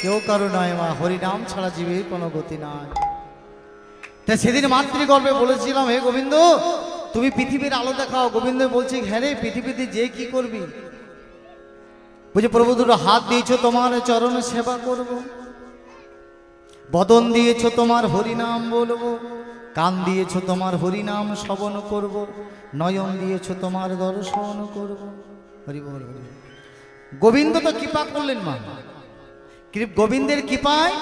কেউ কারো নয় মা, হরিনাম ছাড়া জীবের কোনো গতি নাই। তাই সেদিন মাতৃগর্ভে বলেছিলাম, হে গোবিন্দ তুমি পৃথিবীর আলো দেখাও। গোবিন্দ বলছি, হ্যাঁ রে, পৃথিবীতে যে কি করবি? বুঝে প্রভু দুটো হাত দিয়েছো তোমার চরণ সেবা করব, বদন দিয়েছো তোমার হরিনাম বলবো, কান দিয়েছো তোমার হরিনাম শ্রবণ করব, নয়ন দিয়েছো তোমার দর্শন করব। হরি বল হরি বল। গোবিন্দ তো কৃপা করলেন মা, গোবিন্দের কৃপায়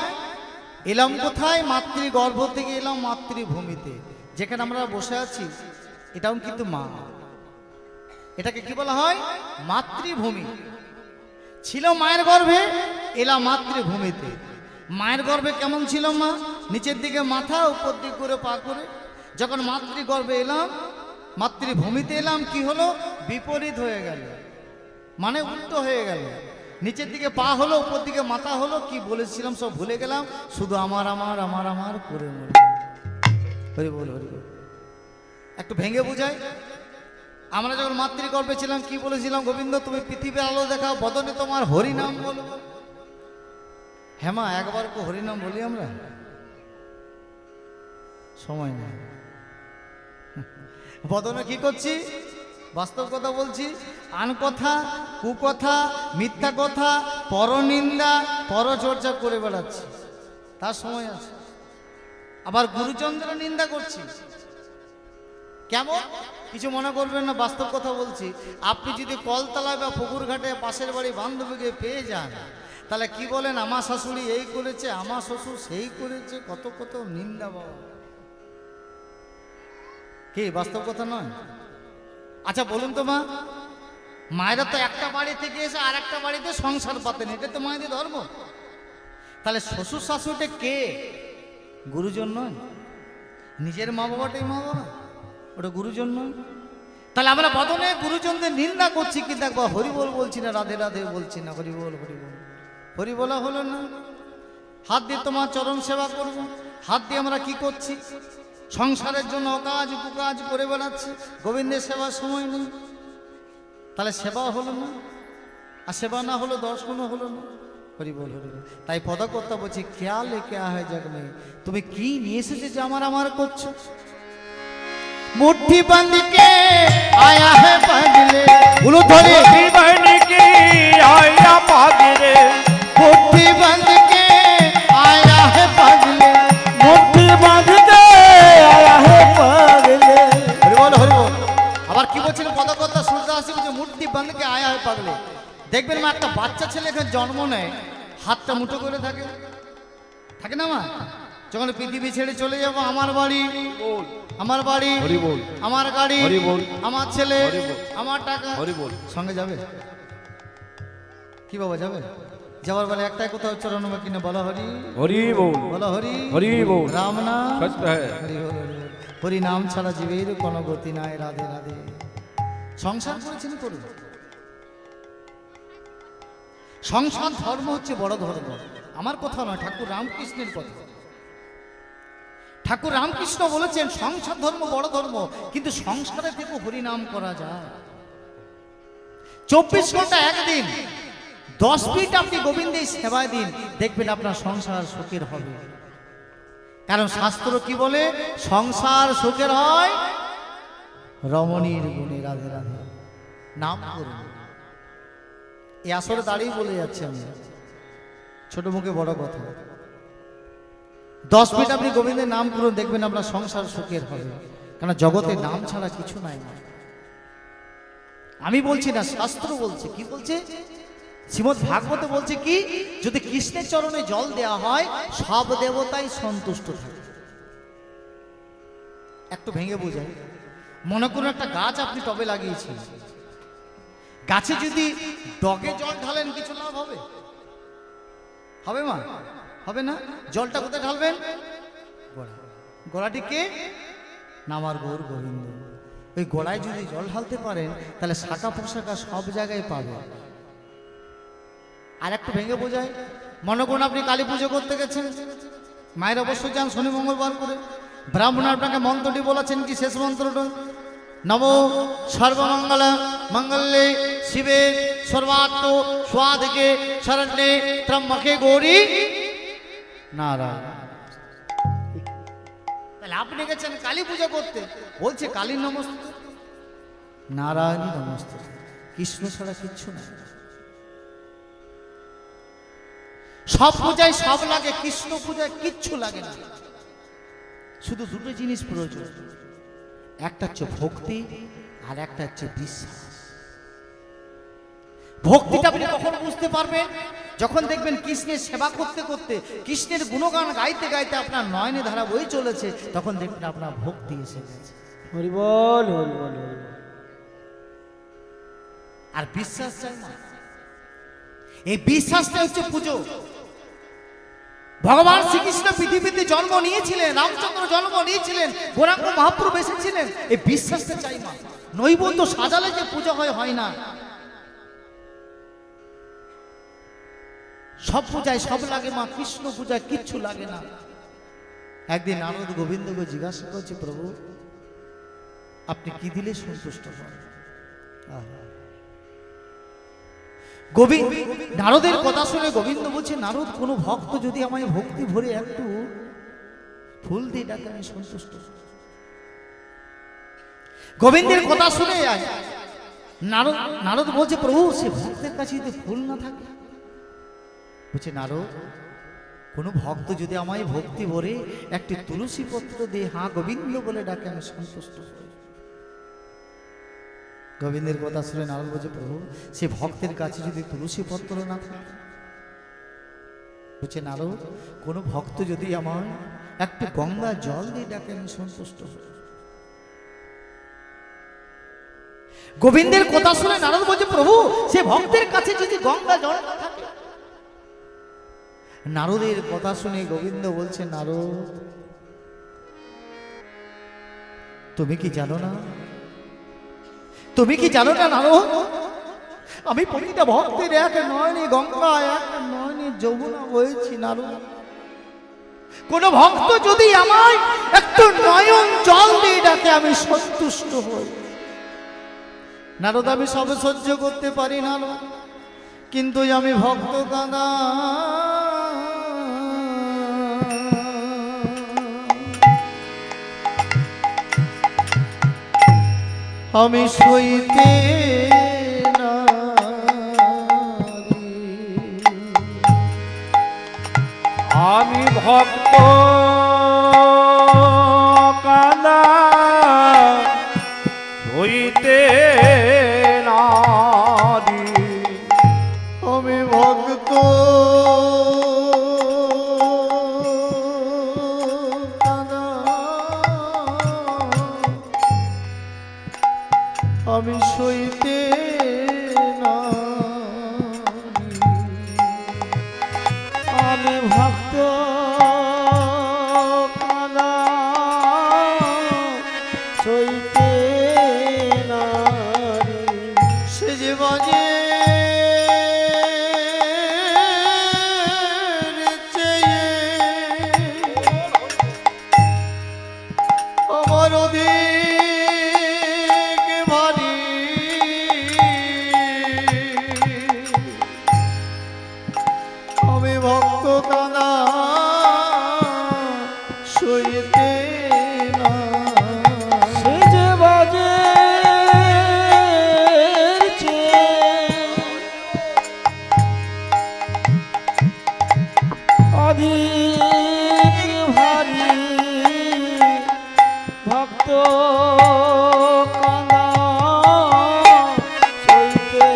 এলাম কোথায়? মাতৃগর্ভ থেকে এলাম মাতৃভূমিতে, যেখানে আমরা বসে আছি এটাও কিন্তু মা। এটাকে কি বলা হয়? মাতৃভূমি। ছিল মায়ের গর্ভে, এলাম মাতৃভূমিতে। মায়ের গর্ভে কেমন ছিল মা? নিচের দিকে মাথা, উপর দিক করে পা করে। যখন মাতৃগর্ভে এলাম, মাতৃভূমিতে এলাম, কি হলো? বিপরীত হয়ে গেল, মানে উল্টো হয়ে গেল। নিচের দিকে পা হলো, উপর দিকে মাথা হলো। কি বলেছিলাম সব ভুলে গেলাম, শুধু আমার আমার আমার আমার করে মরে। হরি বল হরি বল। একটু ভেঙে বুঝাই। আমরা যখন মাতৃগর্ভে ছিলাম কি বলেছিলাম? গোবিন্দ তুমি পৃথিবীর আলো দেখাও, বদনে তোমার হরিনাম বলো। হ্যাঁ মা, একবার তো হরিনাম বলি আমরা, সময় নেই। বদনে কি করছি? বাস্তব কথা বলছি। আন কথা, কুকথা, মিথ্যা কথা, পরনিন্দা, পরচর্চা করে বেড়াচ্ছি, তার সময় আছে। আবার গুরুচন্দ্র নিন্দা করছি। কেমন? কিছু মনে করবেন না, বাস্তব কথা বলছি। আপনি যদি কলতলায় বা পুকুর ঘাটে পাশের বাড়ি বান্ধবীকে পেয়ে যান, তাহলে কি বলেন? আমার শাশুড়ি এই করেছে, আমার শ্বশুর সেই করেছে, কত কত নিন্দা। বাবা, কি বাস্তব কথা নয়? আচ্ছা বলুন তো মা, মায়েরা তো একটা বাড়ি থেকে এসে আর একটা বাড়িতে সংসার পাতেন, এটা তো মায়েদের ধর্ম। তাহলে শ্বশুর শাশুড়িটা কে? গুরুজন নয়? নিজের মা বাবাটাই মা বাবা, ওটা গুরুজন নয়? তাহলে আমরা বদনে গুরুজনদের নিন্দা করছি, কি দেখবো হরি বল বলছি না, রাধে রাধে বলছি না, হরি বল হরি বল। হরি বলা হলো না। হাত দিয়ে তোমার চরণ সেবা করব, হাত দিয়ে আমরা কি করছি? সংসারের জন্য অকাজ কুকাজ করে বেড়াচ্ছি, গোবিন্দের সেবার সময় নেই। তাহলে সেবা হলো না, আর সেবা না হলো দর্শনও হলো না। হরি বল হরি বল। তাই পদকর্তা বলছি, কেয়া লেকে আয় জগ মে, তুমি কি নিয়ে এসেছে যে আমার আমার করছো? मुट्ठी बंद के आया है पगले, बोलो थोड़ी। मुट्ठी बंद के आया पगले, मुट्ठी बंद के आया है पगले, मुट्ठी बंद के आया है पगले। हरि बोल हरि बोल। আবার কি বলছিল পদকর্তা? সূর্যদাসী বলছে মুট্ठी बंद के आया है पगले। দেখবেন মা, একটা বাচ্চা ছেলে যখন জন্ম নেয় হাতটা মুঠো করে থাকে, থাকে না মা? যখন পৃথিবী ছেড়ে চলে যাবো, আমার বাড়ি আমার বাড়ি, আমার গাড়ি, আমার ছেলে, আমার টাকা, সঙ্গে যাবে কি বাবা? যাবে? যাওয়ার বেলা একটাই কথা উচ্চারণ হবে কিনা? বলা হরি হরি বল, বলা হরি হরি বল। রাম নাম সত্য হ্যাঁ, হরি বল হরি বল। হরি নাম ছাড়া জীবের কোনো গতি নাই। রাধে রাধে। সংসার করেছেন করুন। সংসার ধর্ম হচ্ছে বড় ধর্ম। আমার কথা নয়, ঠাকুর রামকৃষ্ণের কথা। ঠাকুর রামকৃষ্ণ বলেছেন সংসার ধর্ম বড় ধর্ম, কিন্তু সংসারে থেকে হরিনাম করা যায়। 24 ঘন্টা একদিন 10 মিনিট আপনি গোবিন্দের সেবায় দিন, দেখবেন আপনার সংসার সুখের হবে। কারণ শাস্ত্র কি বলে? সংসার সুখের হয় রমণীর গুণে। রাধে রাধে। নাম করুন। এই আসরে দাঁড়িয়ে বলে যাচ্ছে আমি, ছোট মুখে বড় কথা। 10 মিনিট আপনি গোবিন্দের নাম করুন, দেখবেন আপনার সংসার সুখের হবে। কারণ জগতে নাম ছাড়া কিছু নাই। আমি বলছি না, শাস্ত্র বলছে। কি বলছে? শ্রীমদ্ ভাগবতে বলছে কি? যদি কৃষ্ণের চরণে জল দেওয়া হয়, সব দেবতাই সন্তুষ্ট থাকে। একটু ভেঙে বোঝায়। মনে করুন একটা গাছ আপনি টবে লাগিয়েছেন, গাছে যদি ডগে জল ঢালেন কিছু লাভ হবে? হবে মা? হবে না। জলটা কোথায় ঢালবেন? গোড়াটি কে? নামার গৌর গোবিন্দ। ওই গোড়ায় যদি জল ঢালতে পারেন, তাহলে শাখা পোশাকা সব জায়গায় পাবে। আর একটু ভেঙে বোঝায়। মনে করুন আপনি কালী পুজো করতে গেছেন, মায়ের অবশ্যই যান শনি মঙ্গলবার করে। ব্রাহ্মণ আপনাকে মন্ত্রটি বলেছেন কি? শেষ মন্ত্রটা, নমো সর্বমঙ্গল मंगल्ये शिवे सर्वार्थ स्वाधिके शरण्ये त्र्यंबके गौरी नारायण। তাহলে আপনি গেছেন কালী পূজা করতে, বলছে কালী নমস্তে, নারায়ণী নমস্তে, কৃষ্ণ ছাড়া কিচ্ছু না। সব পূজায় সব লাগে, কৃষ্ণ পূজায় কিচ্ছু লাগে না। শুধু দুটো জিনিস প্রয়োজন, একটা হচ্ছে ভক্তি আর একটা হচ্ছে বিশ্বাস। ভক্তিটা আপনি কখন বুঝতে পারবেন? যখন দেখবেন কৃষ্ণের সেবা করতে করতে, কৃষ্ণের গুণগান গাইতে গাইতে আপনার নয়নে ধারা বই চলেছে, তখন দেখবেন আপনার ভক্তি এসে গেছে। হরি বল হরি বল হরি বল। আর বিশ্বাস চাই না, এই বিশ্বাসটা হচ্ছে পুজো। ভগবান শ্রীকৃষ্ণ পৃথিবীতে জন্ম নিয়েছিলেন, রামচন্দ্র জন্ম নিয়েছিলেন, গৌরাঙ্গ মহাপ্রভু এসেছিলেন, এই বিশ্বাসটা চাই মা। নৈবেদ্য সাজালে যে পূজা হয় না। সব পূজায় সব লাগে মা, কৃষ্ণ পূজায় কিচ্ছু লাগে না। একদিন নারদ গোবিন্দকে জিজ্ঞাসা করছে, প্রভু আপনি কি দিলে সন্তুষ্ট হন? নারদের কথা শুনে গোবিন্দ বলছে, নারদ কোন ভক্ত যদি আমায় ভক্তি ভরে একটু ফুল দিয়ে ডাকে আমি সন্তুষ্ট। গোবিন্দের কথা শুনে নারদ বলছে, প্রভু সে ভক্তের কাছে যদি ফুল না থাকে, বলছে নারদ কোন ভক্ত যদি আমায় ভক্তি ভরে একটি তুলসী পত্র দিয়ে হ্যাঁ গোবিন্দ বলে ডাকে আমি সন্তুষ্ট হই। গোবিন্দের কথা শুনে নারদ বলছে, প্রভু সে ভক্তের কাছে যদি তুলসী পত্র না থাকে, বলছে নারদ কোন ভক্ত যদি আমার একটু গঙ্গা জল দিয়ে ডাকে আমি সন্তুষ্ট হই। গোবিন্দের কথা শুনে নারদ বলছে, প্রভু সে ভক্তের কাছে যদি গঙ্গা জল না থাকে। নারদের কথা শুনে গোবিন্দ বলছে, নারদ তুমি কি জানো না, তুমি কি জানো না নারদ, আমি প্রতিটা ভক্তের এক নয়নে গঙ্গা, এক নয়নে যমুনা হয়েছি নারদ। কোন ভক্ত যদি আমায় একটু নয়ন জল দিয়ে ডাকে আমি সন্তুষ্ট হই। নারদ আমি সব সহ্য করতে পারি নারদ, কিন্তু আমি ভক্ত কানা, আমি সইতে নারি। আমি ভক্ত কানা হইতে নারি। আমি ভক্ত কানা, আমি সইতে নারি। আমি ভক্ত কানা সইতে নারি। সে যে বাজে চেয়ে আমার অধিক ভারী, আমি ভক্ত কানা সইতে না। সে যে বাজে অধিক ভারী ভক্ত কানা সইতে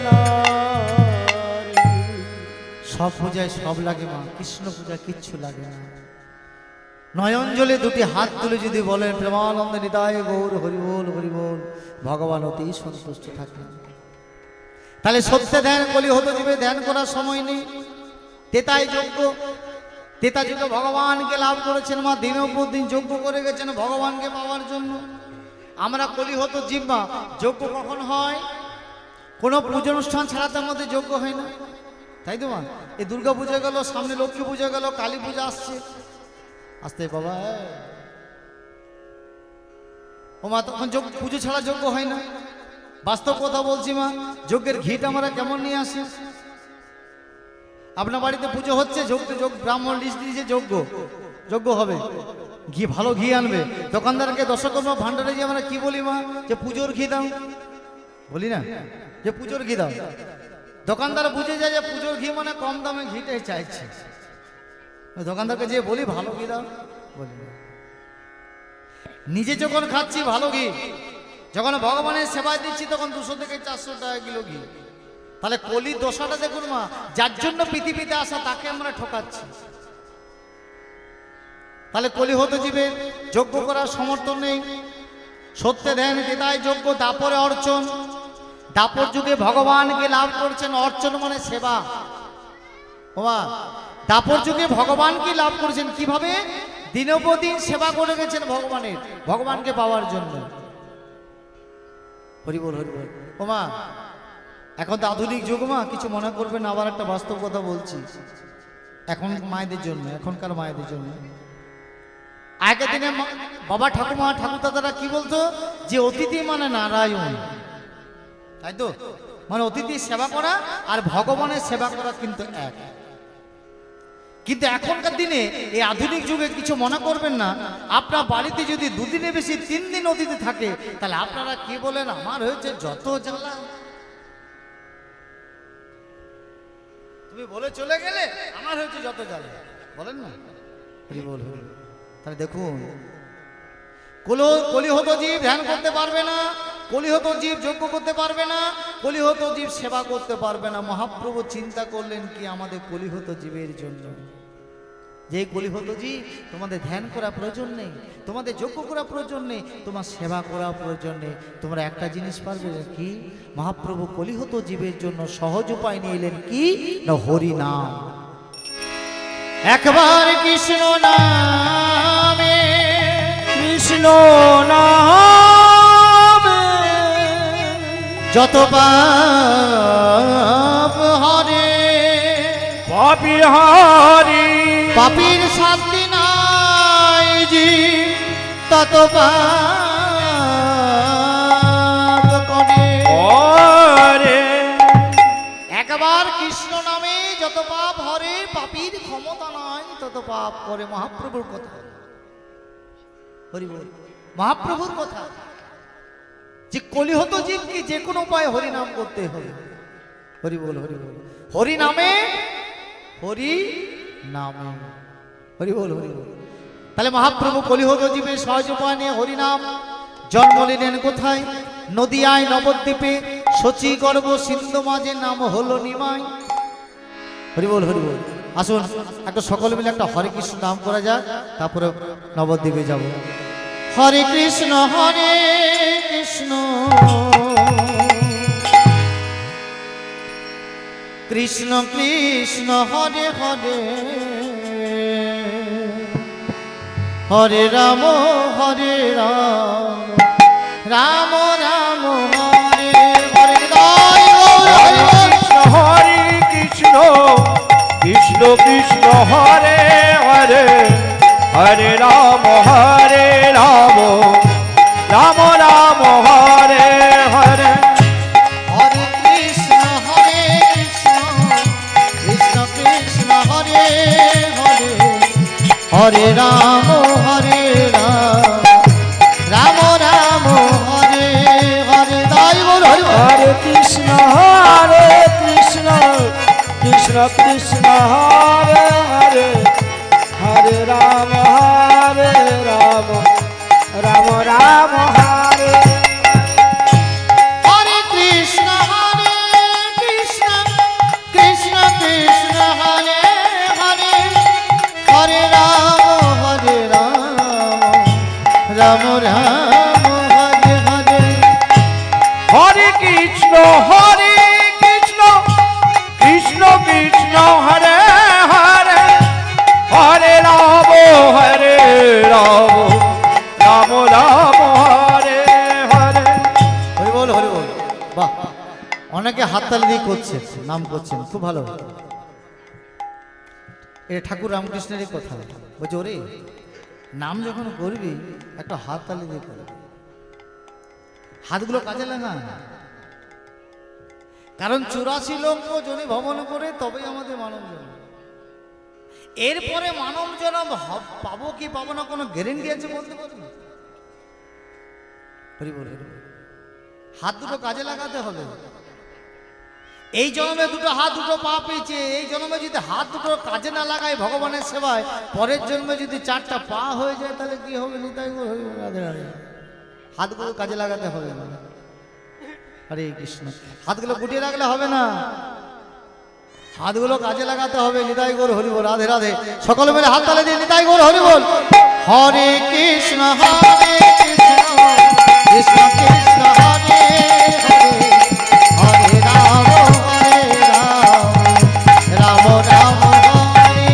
নারি। সব পূজায় সব লাগে মা, কৃষ্ণ পূজায় কিচ্ছু লাগে না। নয়ন জলে দুটি হাত তুলে যদি বলেন প্রেমানন্দ নিতাই গৌর হরিবোল হরিবোল, ভগবান অতি সন্তুষ্ট থাকেন। তাহলে সত্যে ধ্যান কলি হতে দিবে, ধ্যান করার সময় নেই। তেতাই যজ্ঞ, তেতা যুগে ভগবানকে লাভ করেছেন মা, দিনের উপর দিন যজ্ঞ করে গেছেন ভগবানকে পাওয়ার জন্য। আমরা কলি হতো জিব্বা, যজ্ঞ কখন হয়? কোনো পুজো অনুষ্ঠান ছাড়া তার মধ্যে যজ্ঞ হয় না, তাই তো মা? এই দুর্গা পূজা গেল, সামনে লক্ষ্মী পূজা গেল, কালী পূজা আসছে, আসতে বাবা ও মা, তখন পুজো ছাড়া যজ্ঞ হয় না। বাস্তব কথা বলছি মা, যজ্ঞের ঘিটা আমরা কেমন নিয়ে আসি? আপনার বাড়িতে পুজো হচ্ছে, যোগ ব্রাহ্মণ লিস্ট দিয়েছে, যজ্ঞ হবে, ঘি ভালো ঘি আনবে। দোকানদারকে দশকর্মা ভান্ডারে যে আমরা কি বলি মা, যে পুজোর ঘি দাও, বলি না যে পুজোর ঘি দাও। দোকানদার বুঝে যায় যে পুজোর ঘি মানে কম দামে ঘিটাই চাইছে, দোকানদারকে যে বলি ভালো ঘি দাও, বলি না। নিজে যখন খাচ্ছি ভালো ঘি, যখন ভগবানের সেবায় দিচ্ছি তখন 200 থেকে 400 টাকা কিলো ঘি। তাহলে কলি দশাটা দেখুন মা, যার জন্য পৃথিবীতে আসা তাকে আমরা ঠকাচ্ছি। তাহলে কলি হতে জীবে যজ্ঞ করার সমর্থন নেই। সত্যে ধ্যান দিদায় যজ্ঞ, দাপরে অর্চন। দাপর যুগে ভগবানকে লাভ করছেন, অর্চন মানে সেবা। ওমা, দাপর যুগে ভগবানকে লাভ করেছেন কিভাবে? দিনপদিন সেবা করে গেছেন ভগবানের, ভগবানকে পাওয়ার জন্য। হরি বল, হরি বল। ওমা, এখন তো আধুনিক যুগ মা, কিছু মনে করবেন, আবার একটা বাস্তব কথা বলছি। এখন মায়েদের জন্য, এখনকার মায়েদের জন্য। আগের দিনে বাবা ঠাকুমা ঠাকুরদাদারা কি বলতো, যে অতিথি মানে নারায়ণ, তাই তো? মানে অতিথি সেবা করা আর ভগবানের সেবা করা কিন্তু এক। কিন্তু এখনকার দিনে এই আধুনিক যুগে কিছু মনে করবেন না, আপনার বাড়িতে যদি 2 দিনে বেশি 3 দিন অতিথি থাকে, তাহলে আপনারা কি বলেন, আমার হয়েছে যত জ্বালা, তুমি বলে চলে গেলে আমার হয়েছে যত জ্বালা, বলেন না? বল। তাহলে দেখুন, কলিহত জীব ধ্যান করতে পারবে না, কলিহত জীব যজ্ঞ করতে পারবে না, কলিহত জীব সেবা করতে পারবে না। মহাপ্রভু চিন্তা করলেন কি আমাদের কলিহত জীবের জন্য, যে কলিহত জীব তোমাদের ধ্যান করা প্রয়োজন নেই, তোমাদের যজ্ঞ করা প্রয়োজন নেই, তোমার সেবা করা প্রয়োজন নেই, তোমরা একটা জিনিস পারবে কি? মহাপ্রভু কলিহত জীবের জন্য সহজ উপায় নিয়ে এলেন কি না, হরি নাম। একবার কৃষ্ণ নামে, কৃষ্ণ নামে যত পাপ হরে, পাপি হারি পাপীর শান্তি নাই জি, তত পাপ করে। একবার কৃষ্ণ নামে যত পাপ হরে, পাপীর ক্ষমতা নাই তত পাপ করে। মহাপ্রভুর কথা, হরি বল, মহাপ্রভুর কথা, যে কলিহত জীবকে যে কোনো উপায়ে হরিনাম করতে হবে। হরি বল, হরি বল, হরি নামে, হরি নামে, হরি বল, হরি বল। তাহলে মহাপ্রভু কলিহত জীবের সহজ উপায় নিয়ে হরিনাম জন্ম নিলেন কোথায়? নদিয়ায় নবদ্বীপে, শচী গর্ভ সিন্ধু মাঝে, নাম হলো নিমাই। হরি বল, হরি বল। আসুন একটা সকলে মিলে একটা হরে কৃষ্ণ নাম করা যাক, তারপরে নবদ্বীপে যাব। হরে কৃষ্ণ কৃষ্ণ কৃষ্ণ হরে হরে, হরে রাম রাম রাম হরে হরে। হরে কৃষ্ণ কৃষ্ণ কৃষ্ণ হরে হরে, হরে রাম রাম রাম হরে হরে। হরে কৃষ্ণ কৃষ্ণ কৃষ্ণ হরে হরে, হরে রাম রাম রাম হরে হরে। তাই বল, হরে কৃষ্ণ কৃষ্ণ কৃষ্ণ হরে হরে, হরে রাম রাম রাম হরে। হরে কৃষ্ণ কৃষ্ণ কৃষ্ণ কৃষ্ণ হরে হরে, হরে রাম রাম রাম হরে হরে। হরে কৃষ্ণ কৃষ্ণ কৃষ্ণ হরে হরে, হরে রাম রাম রাম হরে হরে। হরি বল, হরি বল। বাহ, অনেকে হাততালি দিয়ে করছে, নাম করছেন, খুব ভালো। এটা ঠাকুর রামকৃষ্ণেরই কথা বলছে, ওরে নাম যখন করবি একটা হাততালি দিয়ে করবি, হাতগুলো কাজে লাগা, কারণ 84 লক্ষ জনে ভবন করে তবেই আমাদের মানব জন্ম। এরপরে মানব জন্ম পাবো কি পাবো না কোনো গ্যারেন্টি আছে বলতে পারবো? হাত দুটো কাজে লাগাতে হবে। এই জন্মে দুটো হাত দুটো পা পেয়েছে, এই জন্মে যদি হাত দুটো কাজে না লাগায় ভগবানের সেবায়, পরের জন্মে যদি 4টা পা হয়ে যায় তাহলে কি হবে? নিতাই গো রাধে রাধে। হাতগুলো কাজে লাগাতে হবে না। হরে কৃষ্ণ। হাতগুলো গুটিয়ে রাখলে হবে না, হাতগুলো কাজে লাগাতে হবে। নিতাই গৌর হরি বল। রাধে রাধে। সকলে মিলে হাত তালে দিয়ে নিতাই গৌর হরি বল। হরে কৃষ্ণ হরে কৃষ্ণ কৃষ্ণ কৃষ্ণ হরে হরে, হরে রাম রাম রাম হরে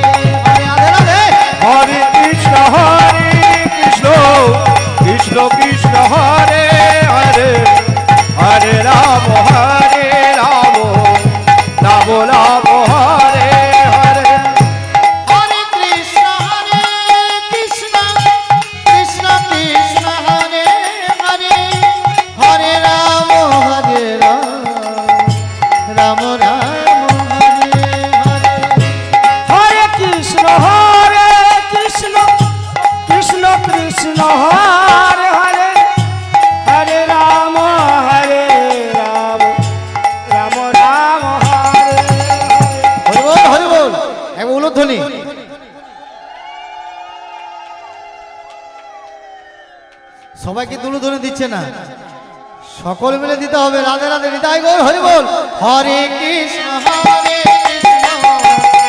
হরে। রাধে রাধে। হরে কৃষ্ণ কৃষ্ণ কৃষ্ণ হরে হরে, হরে রাম রাম রাম হরে হরে। হরে কৃষ্ণ কৃষ্ণ কৃষ্ণ হরে হরে, হরে রাম রাম রাম হরে হরে। হরে কৃষ্ণ কৃষ্ণ কৃষ্ণ হরে হরে, হরে রাম রাম রাম হরে হরি বল হরি বল। একবার উলুধ্বনি। সবাইকে উলুধ্বনি দিচ্ছে না, সকল মিলে দিতে হবে। রাধে রাধে। নিতাই গৌর হরি বল। হরে কৃষ্ণ হরে কৃষ্ণ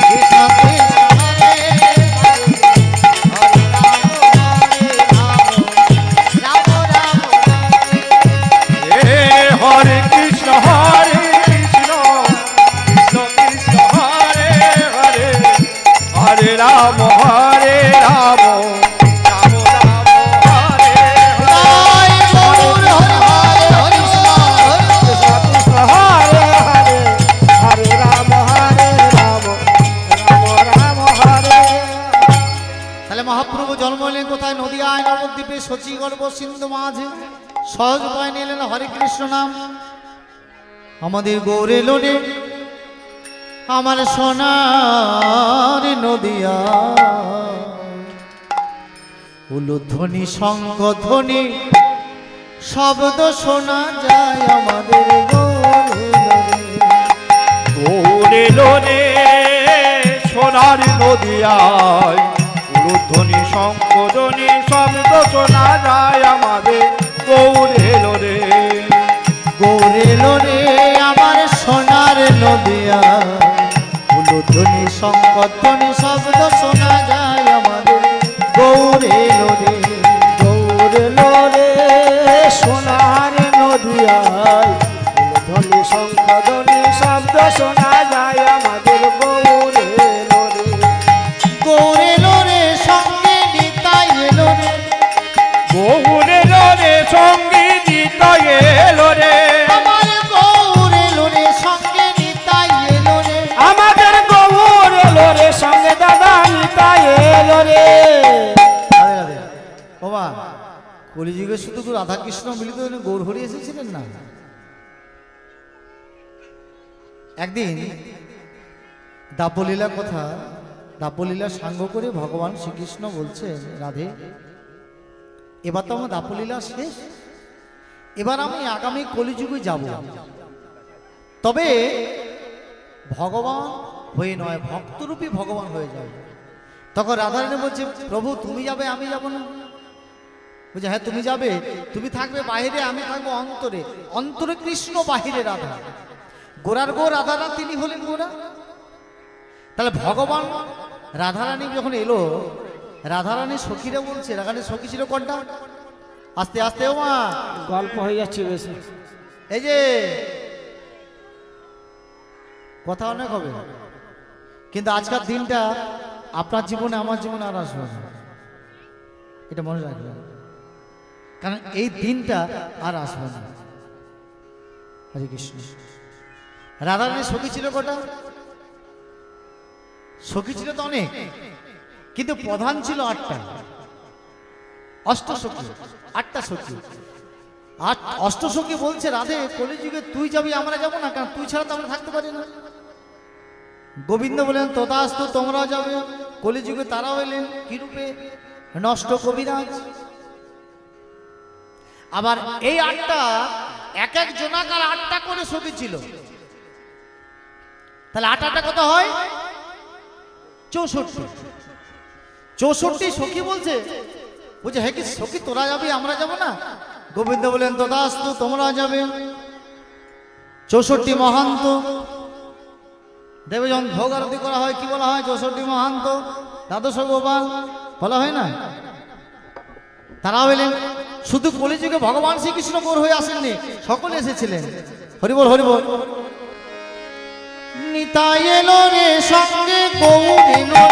কৃষ্ণ কৃষ্ণ হরে হরে, হরে রাম রাম রাম। হরে কৃষ্ণ কৃষ্ণ কৃষ্ণ হরে হরে, হরে রাম রাম রাম হরে নিতাই গৌর হরি হরে হরি কৃষ্ণ হরে হরে, হরে রাম রাম হরে। তাহলে মহাপ্রভু জন্ম নিলেন কোথায়? নদিয়ায় নবদ্বীপে শচীগর্ভ সিন্ধু মাঝে। সহজ উপায় নিলেন হরে কৃষ্ণ নাম। আমাদের গৌরে লোনে আমার সোনার নদিয়া, উলুধ্বনি শঙ্খ ধ্বনি শব্দ শোনা যায় আমাদের গৌরে গৌরে লোনে সোনার নদিয়ায়, উলুধ্বনি শঙ্খধ্বনি শব্দ শোনা যায় আমাদের গৌরে লোনে। গৌরে লোরে আমার সোনার নদিয়া, উলুধ্বনি শঙ্খধ্বনি শব্দ শোনা যায় আমাদের গৌরে লোরে। গৌরে লোরে সোনার নদিয়ায়, উলুধ্বনি শঙ্খধ্বনি শব্দ শোনা যায় আমাদের গৌরে লোরে। গৌরে লোরে সঙ্গে নিতাই এলো রে, গৌরে লোরে সঙ্গীত এলো রে, আমার গৌরে লোরে সঙ্গে নিতাই এলো রে। আমাদের গৌরে লোরে সঙ্গে দাদা নিতাই এলো রে। রাধে রাধে। বাবা, কলিযুগে শুধু রাধা কৃষ্ণ মিলিত হয়ে গৌর হরি এসেছিলেন না। একদিন দাপলীলা কথা, দাপলীলা সাঙ্গ করে ভগবান শ্রীকৃষ্ণ বলছেন, রাধে এবার তো আমার দাপলীলা শেষ, এবার আমি আগামী কলিযুগে যাব, তবে ভগবান হয়ে নয় ভক্তরূপী ভগবান হয়ে যাবে। তখন রাধারানী বলছে, প্রভু তুমি যাবে আমি যাব না? বলছে হ্যাঁ তুমি যাবে, তুমি থাকবে বাহিরে আমি থাকবো অন্তরে। অন্তরে কৃষ্ণ বাহিরে রাধা। গোরার গো রাধারানী তিনি হলেন গোরা। তাহলে ভগবান রাধারানী যখন এলো, রাধারানী সখীরা বলছে, রাধারানী সখী ছিল কোনটা? আস্তে আস্তে ও মা গল্প হয়ে যাচ্ছে বেশি। এই যে কথা অনেক হবে, কিন্তু আজকের দিনটা আপনার জীবনে আমার জীবনে আর আসবে না, এটা মনে রাখবেন, কারণ এই দিনটা আর আসবে না। হরে কৃষ্ণ। রাধারানীর সখী ছিল কটা? সখী ছিল তো অনেক, কিন্তু প্রধান ছিল 8টা, অষ্ট সখী, 8টা সখী। আর অষ্টসখী বলছে রাধে কলিযুগে তুই যাবি আমরা যাবো না, কারণ তুই ছাড়া তো আমরা থাকতে পারি না। গোবিন্দ বলেন তথাস্তু তোমরাও যাবে। কলিযুগে তারাও এলেন কি রূপে? নষ্ট কবিরাজ। আবার এই আটটা এক এক জনাকার আটটা করে সখী ছিল, তাহলে আটটা কত হয়? 64। 64 সখী বলছে হে কি সখী তোরা যাবি আমরা যাব না? গোবিন্দ বলেন তথাস্তু তোমরা যাবে। 64 মহান্ত দেবে যখন ভোগ আরতি করা হয় কি বলা হয়? 64 মহান্ত দ্বাদশ গোপাল বলা হয় না? তারাও এলেন। শুধু কলিযুগে ভগবান শ্রীকৃষ্ণ গৌর হয়ে আসেননি, সকলে এসেছিলেন। হরিবল হরিবল। নিতাই এলো রে সঙ্গে গৌর এলো,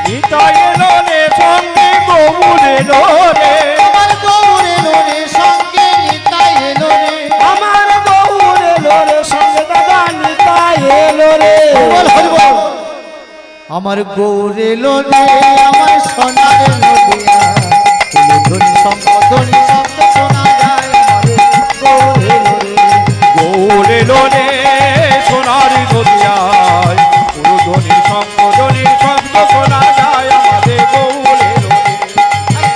নিতাই এলো রে সঙ্গে গৌর এলো রে, আমার গৌর এলো রে সঙ্গে নিতাই এলো রে, আমার গৌর এলো রে সঙ্গে দাদা নিতাই এলো রে। হরিবল হরিবল। আমার গৌর এলো রে আমার সোনার নদিয়া, ধনী সম্পদনী শব্দ শোনা যায় আমারে গৌর এলো রে। গৌর এলো রে সোনার নদিয়ায়, পুরোধনির সম্পদনির শব্দ শোনা যায় আমাদের গৌর এলো রে।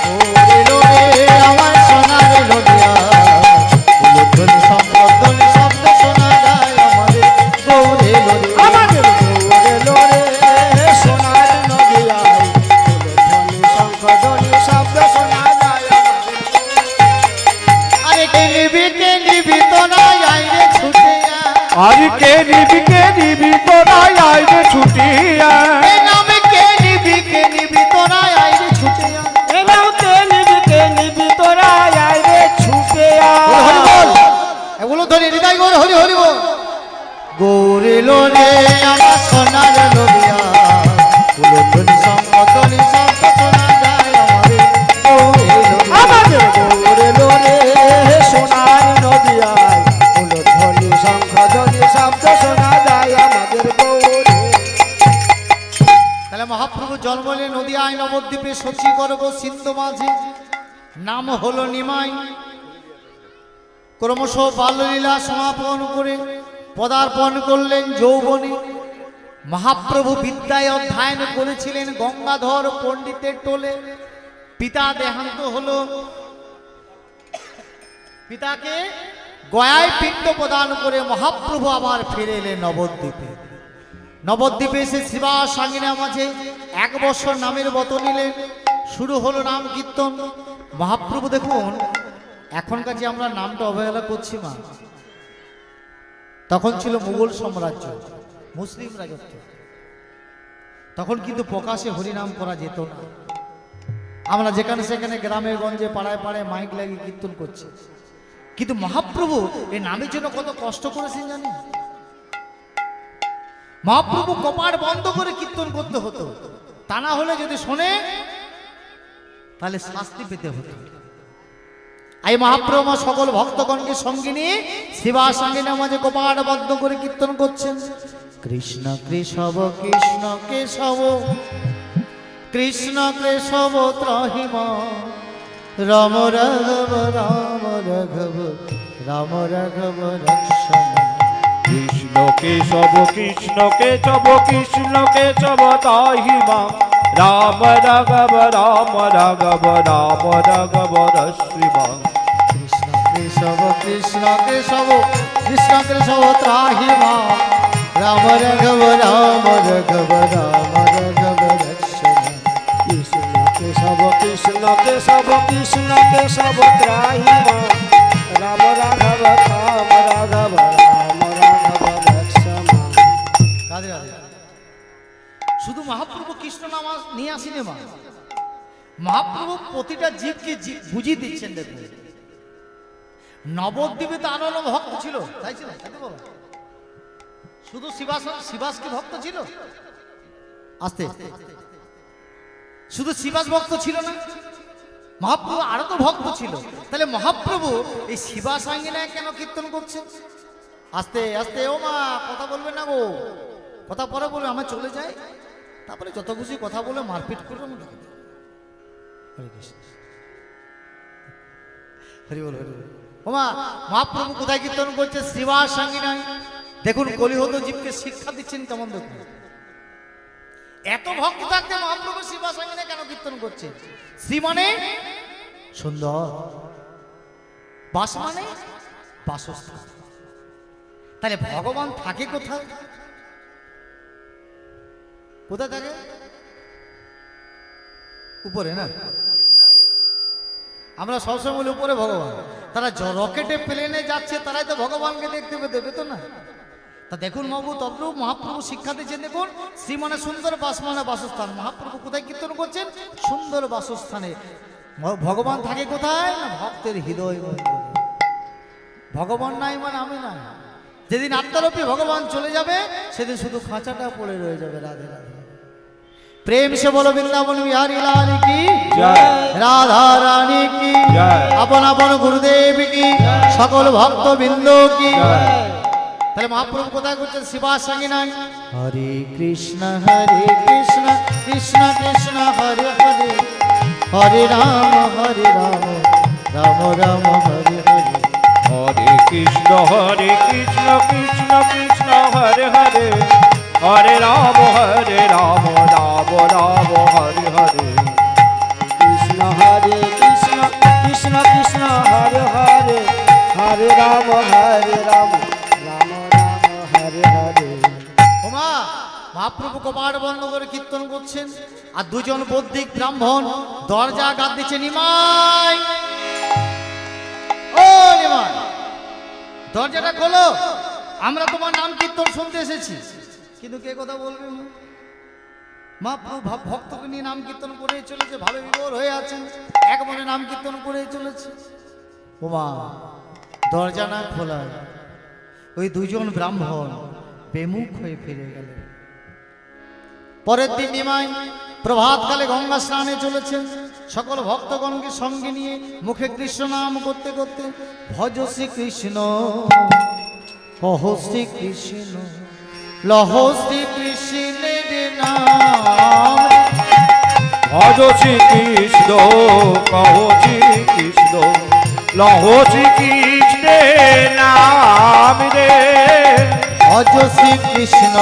গৌর এলো রে আমার সোনার নদিয়া, ধনী সম্পদনী শব্দ শোনা যায় আমারে গৌর এলো রে। আমাদের গৌর এলো রে সোনার নদিয়ায়, পুরোধনির সম্পদনির শব্দ শোনা যায় আমাদের। আরে কে নিবি তোরা আইরে ছুটে আয়, আর কে নিবি তোরা আইবে ছুটিয়া, এই নামে কে নিবি তোরা আইরে ছুটে আয়। এনাও কে নিবি তোরা আইবে ছুটিয়া। হরি বল, এগুলো ধরে হৃদয় গৌর হরি হরি বল। গৌর এলো রে আমার সোনার নদিয়া, ধনী সম্পদনী শব্দ শোনা যায় আমারে গৌর এলো রে। আমাদের গৌর এলো রে সোনার নদিয়ায়, ধ্বনি শঙ্খধ্বনি শব্দ শোনা যায় আমাদের গৌর। তাহলে মহাপ্রভু জন্মলে নদিয়ায় নবদ্বীপে শচী গর্ভ সিন্ধু মাঝে, নাম হলো নিমাই। ক্রমশ বাল্যলীলা সমাপন করে পদার্পণ করলেন যৌবনে। মহাপ্রভু বিদ্যায় অধ্যয়ন করেছিলেন গঙ্গাধর পণ্ডিতের টোলে। পিতা দেহান্ত হলো, পিতাকে গয়ায় পিণ্ড প্রদান করে মহাপ্রভু আবার ফিরে এলেন নবদ্বীপে। নবদ্বীপে এসে শিবা সাঙ্গিনা মাঝে 1 বছর নামের ব্রত নিলেন। শুরু হলো নাম কীর্তন। মহাপ্রভু দেখুন, এখনকার যে আমরা নামটা অবহেলা করছি মা, তখন ছিল মুঘল সাম্রাজ্য, মুসলিম রাজত্ব। তখন কিন্তু প্রকাশে হরিনাম করা যেত না। আমরা যেখানে সেখানে গ্রামে গঞ্জে পাড়ায় পাড়ায় মাইক লাগিয়ে কীর্তন করছি, কিন্তু মহাপ্রভু এই নামের জন্য কত কষ্ট করেছেন জানেন? মহাপ্রভু কপাট বন্ধ করে কীর্তন করতে হতো, তা না হলে যদি শোনে তাহলে শাস্তি পেতে হতো। এই মহাপ্রভু আমার সকল ভক্তগণকে সঙ্গে নিয়ে শিবা সাঙ্গিনা মাঝে কপাট বন্ধ করে কীর্তন করছেন। কৃষ্ণ কেশব কৃষ্ণ কেশব কৃষ্ণ কেশব ত্রাহিম, রাম রাঘব রাম রাঘব রাম রাঘব রক্ষণ। কৃষ্ণ কেশব কৃষ্ণ কেশব কৃষ্ণ কেশব তাহিমা, রাম রাঘব রাম রাঘব রাম রাঘব রশ্মিমা। কৃষ্ণ কেশব কৃষ্ণ কেশব কৃষ্ণ কেশব ত্রাহিমা, রাম রাঘব রাম রাঘব রাম রাঘব রক্ষণ। কৃষ্ণ কেশব কৃষ্ণ কেশব কৃষ্ণ কেশব ত্রাহিমা, রাম রাঘব রাম রাঘব রাম রাঘব রশ্মিমা। রাধে রাধে। শুধু মহাপ্রভু কৃষ্ণ নাম নিয়ে আসিনি মা, মহাপ্রভু প্রতিটা জীবকে বুঝিয়ে দিচ্ছেন। দেখুন, নবদ্বীপে তো আরো ভক্ত ছিল, তাই ছিল? শুধু শিবাসকে ভক্ত ছিল? আস্তে, শুধু শিবাস ভক্ত ছিল না, মহাপ্রভু আরো তো ভক্ত ছিল। তাহলে মহাপ্রভু এই শিবা সাঙ্গিনায় কেন কীর্তন করছেন? আস্তে আস্তে, ও মা কথা বলবেন না গো, কথা পরে বলবে, আমরা চলে যাই, তারপরে যত খুশি কথা বলে মারপিট করবো। হরি বল হরি বল। ওমা মহাপ্রভু কোথায় কীর্তন করছে? শ্রীবাস সঙ্গিনায়। দেখুন কলিহত জীবকে শিক্ষা দিচ্ছেন কেমন দেখুন। এত ভক্তি থাকতে মহাপ্রভু শ্রীবাস সঙ্গিনায় কেন কীর্তন করছে? শ্রী মানে সুন্দর, বাস মানে বাসস্থান। তাহলে ভগবান থাকে কোথায়? কোথায় থাকে? উপরে না? আমরা সবসময় বলি উপরে ভগবান। তারা রকেটে প্লেনে যাচ্ছে, তারাই তো ভগবানকে দেখতে দেবে তো না। তা দেখুন মহাপ্রভু তদ্রূপ মহাপ্রভু শিক্ষা দিচ্ছেন। দেখুন শ্রী মানে সুন্দর, বাস মানে বাসস্থান। মহাপ্রভু কোথায় কীর্তন করছেন? সুন্দর বাসস্থানে। ভগবান থাকে কোথায়? না ভক্তের হৃদয় মন্দিরে। ভগবান নাই মানে আমি নাই। যেদিন আত্মারূপী ভগবান চলে যাবে সেদিন শুধু খাঁচাটা পড়ে রয়ে যাবে। রাধে রাধে। प्रेम से बोलो वृंदावन बिहारी लाल की जय, राधा रानी की जय, अपन अपन गुरुदेव की सकल भक्त बिंद की তাহলে মহাপ্রভু কোথায় করছেন? শিবা সঙ্গী নাই। হরে কৃষ্ণ কৃষ্ণ কৃষ্ণ হরে হরে, হরে রাম রাম রাম হরে হরে। হরে কৃষ্ণ কৃষ্ণ কৃষ্ণ হরে হরে, হরে রাম রাম রাম হরে হরে। কৃষ্ণ কৃষ্ণ কৃষ্ণ কৃষ্ণ হরে হরে, হরে রাম রাম রাম হরে হরে। ওমা মহাপ্রভু কপাট বন্ধ করে কীর্তন করছেন, আর দুজন বৌদ্ধিক ব্রাহ্মণ দরজা গাদ দিচ্ছে। নিমাই, ও নিমাই, দরজাটা খোলো, আমরা তোমার নাম কীর্তন শুনতে এসেছি। কিন্তু কে কথা বলবে? মহাপ্রভু ভক্তকে নিয়ে নাম কীর্তন করে চলেছে, ভাবে বিভোর হয়ে আছেন, এক মনে নাম কীর্তন করে চলেছে। ওমা দরজা না খোলায় ওই দুজন ব্রাহ্মণ বেমুখ হয়ে ফিরে গেলেন। পরের দিন নিমাই প্রভাতকালে গঙ্গা স্নানে চলেছেন, সকল ভক্তগণকে সঙ্গে নিয়ে মুখে কৃষ্ণ নাম করতে করতে ভজ শ্রী কৃষ্ণ, কহ শ্রী কৃষ্ণ, লহ শ্রী কৃষ্ণের নাম। ভজ শ্রী কৃষ্ণ, কহ শ্রী কৃষ্ণ, লহ শ্রী কৃষ্ণের নাম রে। ভজ শ্রী কৃষ্ণ,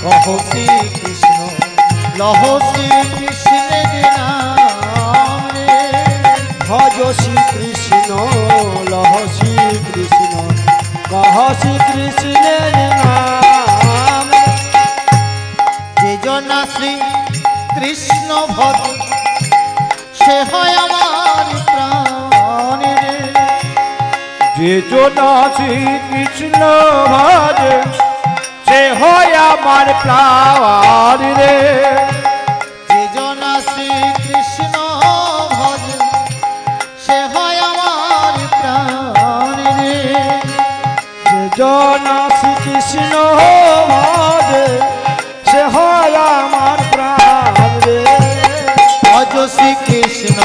কহ শ্রী কৃষ্ণ, লহ শ্রী কৃষ্ণের নাম রে। ভজ শ্রী কৃষ্ণ, লহ শ্রী কৃষ্ণ, কহ শ্রী কৃষ্ণের নাম। যে জনা শ্রী কৃষ্ণ ভজ সে হয় আমার প্রাণ রে। যে জনা শ্রী কৃষ্ণ ভজে সে হয় আমার প্রাণ রে। যে জনা শ্রী কৃষ্ণ ভজ সে হয় আমার প্রাণ রে। যে জন শ্রীকৃষ্ণ ভজে সে হয় আমার প্রাণ রে। ভজ শ্রী কৃষ্ণ,